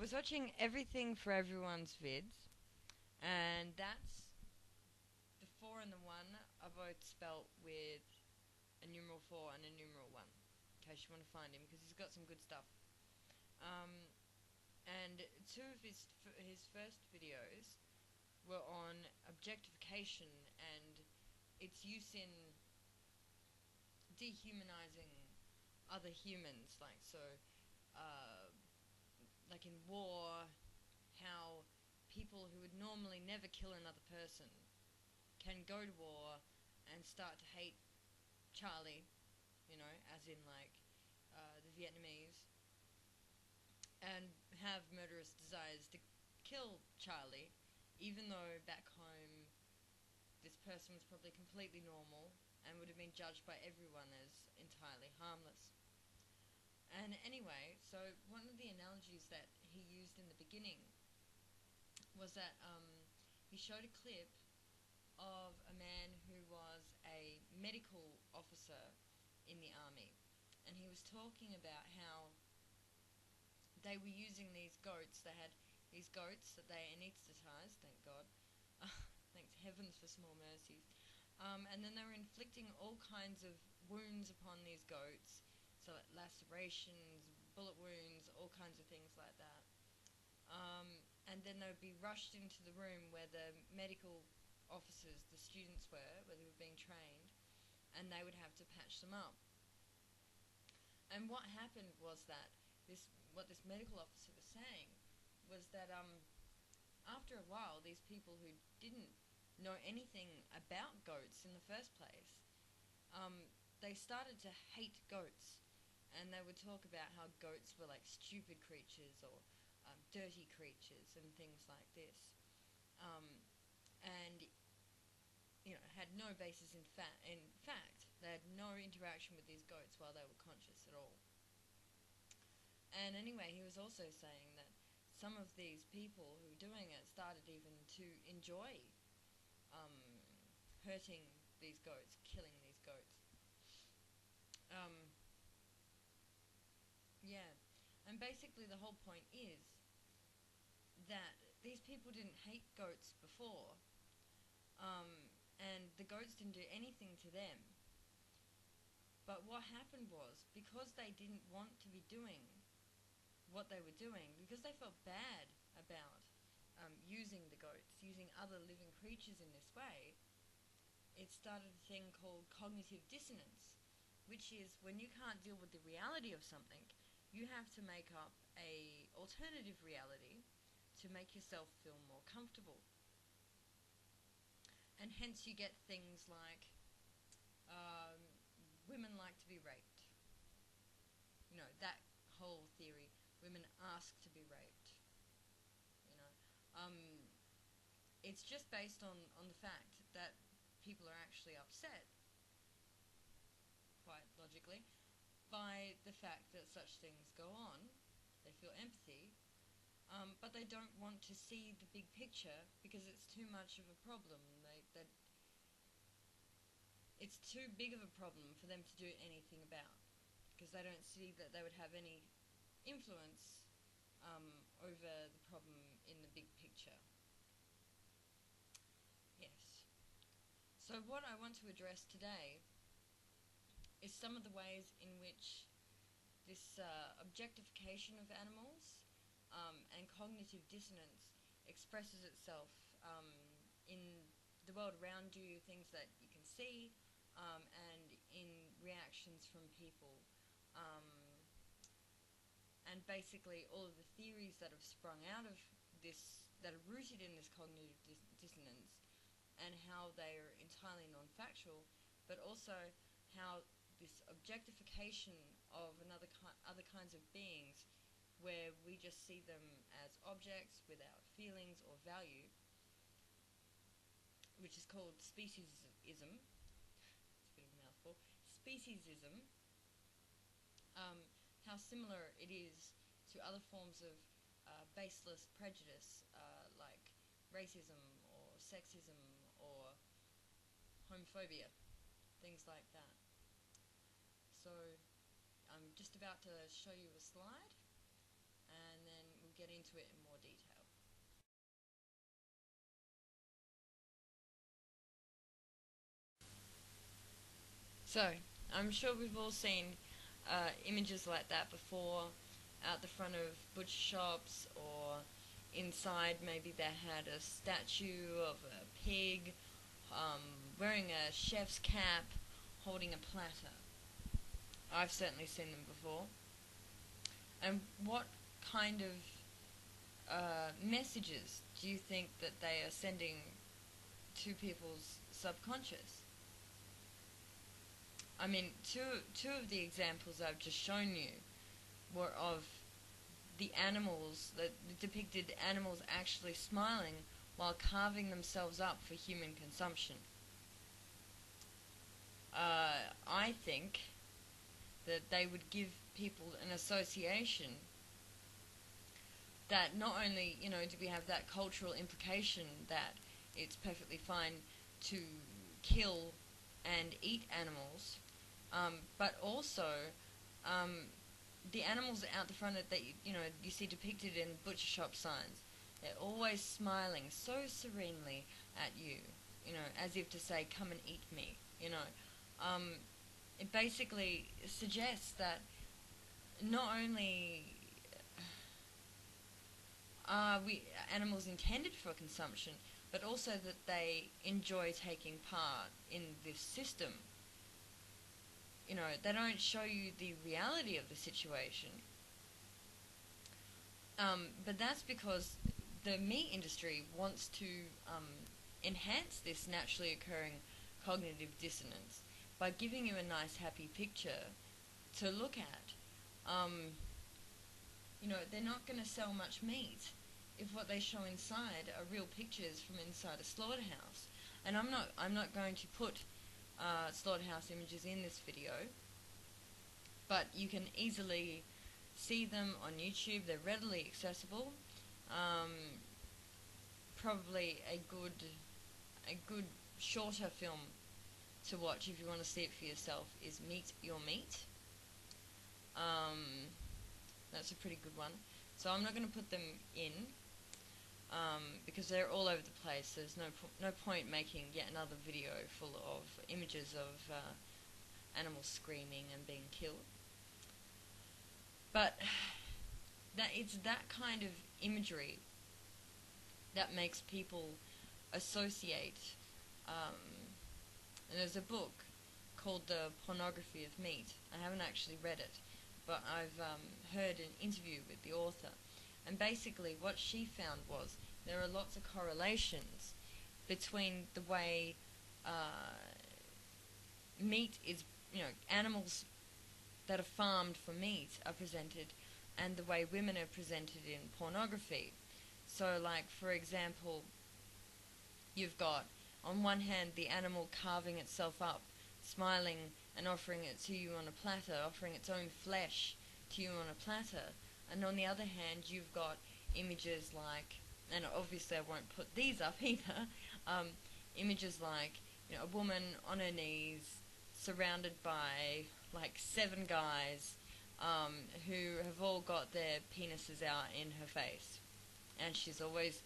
was watching Everything for Everyone's vids, and that's the 4 and the 1 are both spelt with a numeral 4 and a numeral 1, in case you want to find him, because he's got some good stuff. And two of his first videos were on objectification and its use in dehumanizing other humans, like in war, how people who would normally never kill another person can go to war and start to hate Charlie, as in the Vietnamese, and have murderous desires to kill Charlie, even though back home this person was probably completely normal and would have been judged by everyone as entirely harmless. And anyway, so one of the analogies that he used in the beginning was that he showed a clip of a man who was a medical officer in the army, and he was talking about how they were using these goats. They had these goats that they anesthetized, thank God. Thanks heavens for small mercies. And then they were inflicting all kinds of wounds upon these goats, so like lacerations, bullet wounds, all kinds of things like that. And then they would be rushed into the room where the medical officers, the students were, where they were being trained, and they would have to patch them up. And what happened was that what this medical officer was saying was that after a while, these people who didn't know anything about goats in the first place, they started to hate goats, and they would talk about how goats were like stupid creatures or dirty creatures and things like this, and had no basis in fact. They had no interaction with these goats while they were conscious at all. And anyway, he was also saying that some of these people who were doing it started even to enjoy hurting these goats, killing these goats. Yeah, and basically the whole point is that these people didn't hate goats before, and the goats didn't do anything to them. But what happened was, because they didn't want to be doing what they were doing, because they felt bad about using the goats, using other living creatures in this way, it started a thing called cognitive dissonance, which is when you can't deal with the reality of something, you have to make up a alternative reality to make yourself feel more comfortable. And hence you get things like women like to be raped. That whole theory. Women ask to be raped. It's just based on the fact that people are actually upset, quite logically, by the fact that such things go on. They feel empathy, but they don't want to see the big picture because it's too much of a problem. It's too big of a problem for them to do anything about, because they don't see that they would have any influence over the problem in the big picture. Yes. So what I want to address today is some of the ways in which this objectification of animals and cognitive dissonance expresses itself in the world around you, things that you can see, and in reactions from people. And basically all of the theories that have sprung out of this, that are rooted in this cognitive dissonance, and how they are entirely non-factual, but also how this objectification of other kinds of beings, where we just see them as objects without feelings or value, which is called speciesism. It's a bit of a mouthful. Speciesism. How similar it is to other forms of baseless prejudice, like racism or sexism or homophobia, things like that. So I'm just about to show you a slide, and then we'll we'll get into it in more detail. So, I'm sure we've all seen images like that before, out the front of butcher shops, or inside maybe they had a statue of a pig wearing a chef's cap, holding a platter. I've certainly seen them before. And what kind of messages do you think that they are sending to people's subconscious? I mean, two of the examples I've just shown you were of the animals, that depicted animals actually smiling while carving themselves up for human consumption. I think that they would give people an association that not only, do we have that cultural implication that it's perfectly fine to kill and eat animals, but also the animals out the front that you see depicted in butcher shop signs, they're always smiling so serenely at you, as if to say, come and eat me, It basically suggests that not only are animals intended for consumption, but also that they enjoy taking part in this system. They don't show you the reality of the situation. But that's because the meat industry wants to enhance this naturally occurring cognitive dissonance by giving you a nice, happy picture to look at. They're not going to sell much meat if what they show inside are real pictures from inside a slaughterhouse. And I'm not going to put slaughterhouse images in this video, but you can easily see them on YouTube. They're readily accessible. Probably a good shorter film to watch if you want to see it for yourself is Meat Your Meat. That's a pretty good one. So I'm not going to put them in because they're all over the place. There's no point making yet another video full of images of animals screaming and being killed. But it's that kind of imagery that makes people associate. And there's a book called The Pornography of Meat. I haven't actually read it, but I've heard an interview with the author. And basically what she found was there are lots of correlations between the way meat is, animals that are farmed for meat are presented and the way women are presented in pornography. So, like, for example, you've got, on one hand, the animal carving itself up, smiling and offering it to you on a platter, offering its own flesh to you on a platter. And on the other hand, you've got images like, and obviously I won't put these up either, images like, a woman on her knees surrounded by like 7 guys who have all got their penises out in her face. And she's always,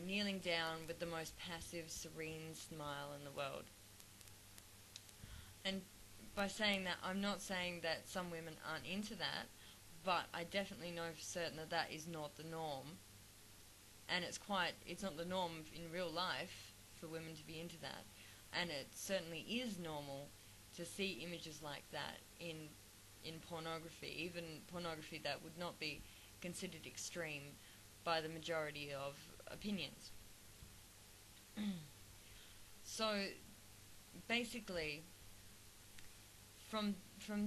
kneeling down with the most passive, serene smile in the world. And by saying that, I'm not saying that some women aren't into that, but I definitely know for certain that that is not the norm. And it's not the norm in real life for women to be into that. And it certainly is normal to see images like that in pornography, even pornography that would not be considered extreme by the majority of opinions. So basically, from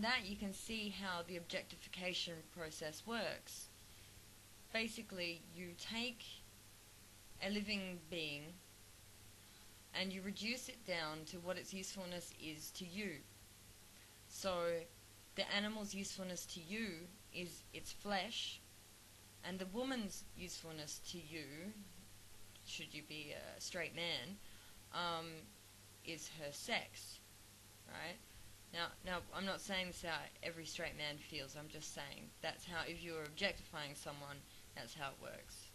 that you can see how the objectification process works. Basically, you take a living being and you reduce it down to what its usefulness is to you. So the animal's usefulness to you is its flesh, and the woman's usefulness to you, should you be a straight man, is her sex, right? Now, I'm not saying this how every straight man feels. I'm just saying that's how, if you're objectifying someone, that's how it works.